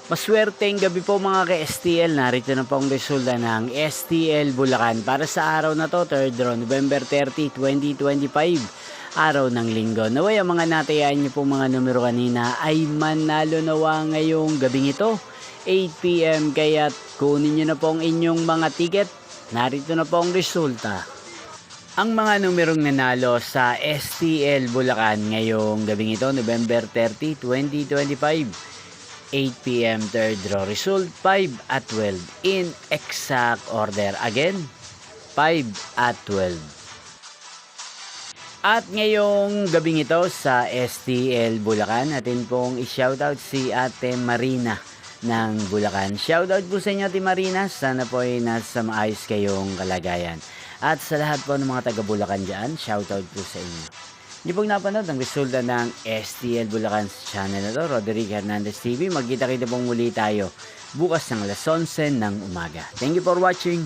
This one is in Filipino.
Maswerteng gabi po mga ka-STL. Narito na po ang resulta ng STL Bulacan para sa araw na to, 3rd draw, November 30, 2025. Araw ng linggo. Naway ang mga natayaan niyo po mga numero kanina ay manalo nawa ngayong gabing ito, 8 p.m. Kaya't kunin niyo na po ang inyong mga ticket. Narito na po ang resulta. Ang mga numerong nanalo sa STL Bulacan ngayong gabing ito, November 30, 2025. 8 p.m. third draw result 5 at 12 in exact order. Again, 5 at 12. At ngayong gabing ito sa STL Bulacan, natin pong i-shoutout si Ate Marina ng Bulacan. Shoutout po sa inyo Ate Marina, sana po ay nasa maayos kayong kalagayan. At sa lahat po ng mga taga Bulacan dyan, shoutout po sa inyo. Hindi pong napanood ang resulta ng STL Bulacan sa channel na to, Roderick Hernandez TV. Magkita-kita pong muli tayo bukas ng alas 11 ng umaga. Thank you for watching.